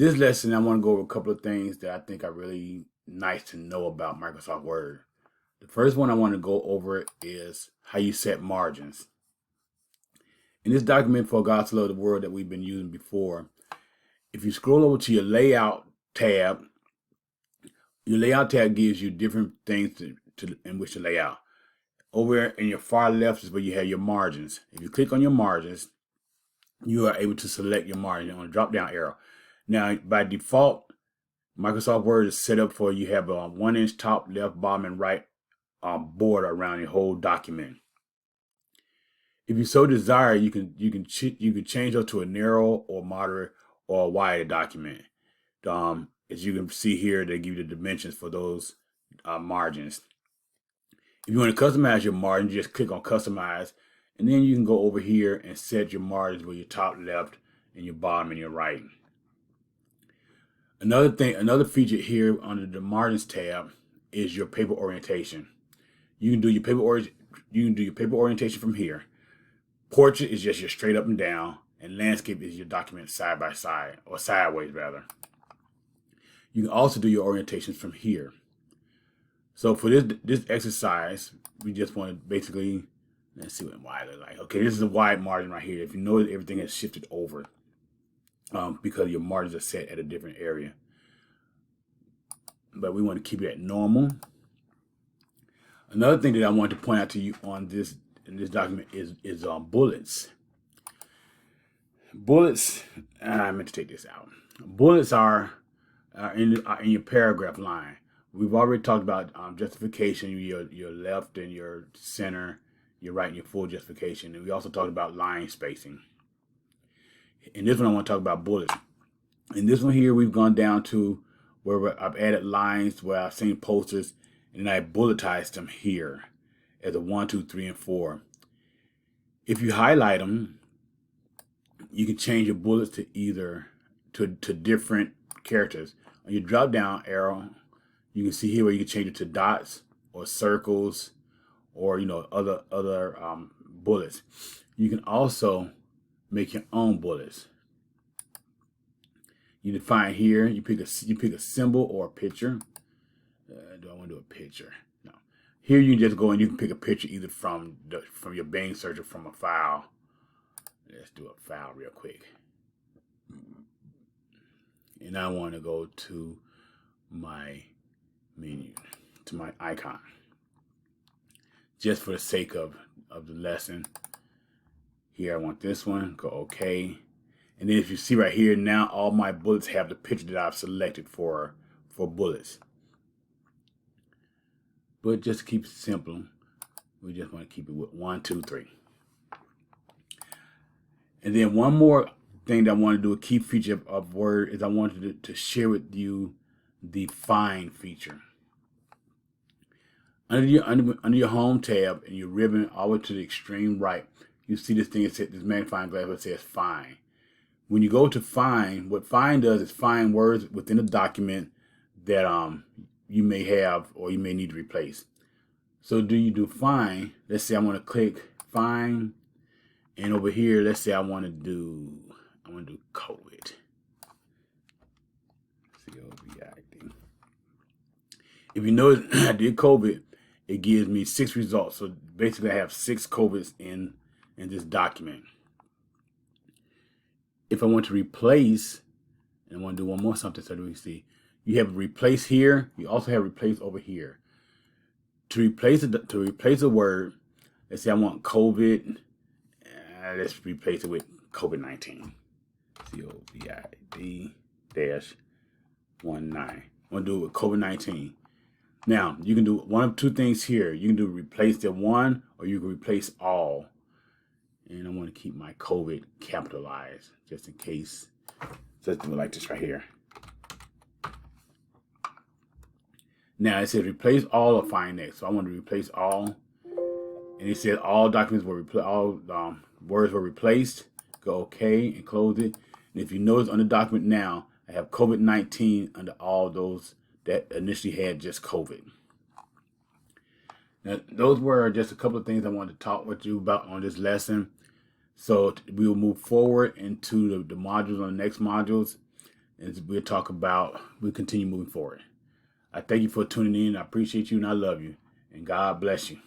this lesson, I want to go over a couple of things that I think are really nice to know about Microsoft Word. The first one I want to go over is how you set margins. In this document for God to Love the World that we've been using before, if you scroll over to your layout tab, your layout tab gives you different things in which to lay out. Over in your far left is where you have your margins. If you click on your margins, you are able to select your margin on a drop down arrow. Now, by default, Microsoft Word is set up for you have a 1-inch top, left, bottom, and right border around your whole document. If you so desire, you can change it to a narrow or moderate or a wide document. As you can see here, they give you the dimensions for those margins. If you want to customize your margin, just click on customize, and then you can go over here and set your margins with your top left and your bottom and your right. Another feature here under the margins tab is your paper orientation. You can do your paper orientation from here. Portrait is just your straight up and down, and landscape is your document side by side, or sideways rather. You can also do your orientations from here. So for this exercise, we just want to basically, let's see what wide looks like. Okay, this is a wide margin right here. If you notice, everything has shifted over because your margins are set at a different area. But we want to keep it at normal. Another thing that I want to point out to you on in this document is bullets. Bullets, I meant to take this out. Bullets are in your paragraph line. We've already talked about justification, your left and your center, your right and your full justification. And we also talked about line spacing. In this one, I want to talk about bullets. In this one here, we've gone down to where I've added lines where I've seen posters, and I bulletized them here as a 1, 2, 3, and 4. If you highlight them, you can change your bullets to either to different characters. On your drop down arrow, you can see here where you can change it to dots or circles or other bullets. You can also make your own bullets. You define here. You pick a symbol or a picture. Do I want to do a picture? No. Here you can just go and you can pick a picture either from your Bing search or from a file. Let's do a file real quick. And I want to go to my menu, to my icon, just for the sake of the lesson. Here I want this one. Go OK. And then if you see right here, now all my bullets have the picture that I've selected for bullets. But just to keep it simple, we just want to keep it with 1, 2, 3. And then one more thing that I want to do, a key feature of Word, is I wanted to share with you the find feature. Under your home tab and your ribbon all the way to the extreme right, you see this thing, this magnifying glass that says find. When you go to find, what find does is find words within a document that you may have or you may need to replace. So you do find, let's say I want to click find, and over here, let's say I want to do COVID. COVID. If you notice, I did COVID, it gives me 6 results. So basically I have 6 COVIDs in this document. If I want to replace, and I want to do one more something so that we can see, you have replace here. You also have replace over here. To replace a word, let's say I want COVID. Let's replace it with COVID-19. COVID-19. I want to do it with COVID-19. Now, you can do one of two things here. You can do replace the one, or you can replace all. And I want to keep my COVID capitalized, just in case. So let's do it like this right here. Now, it says replace all or find next. So I want to replace all. And it says all documents were replaced, all words were replaced. Go OK and close it. And if you notice on the document now, I have COVID-19 under all those that initially had just COVID. Now, those were just a couple of things I wanted to talk with you about on this lesson. So we will move forward into the modules on the next modules. and we'll continue moving forward. I thank you for tuning in. I appreciate you and I love you. And God bless you.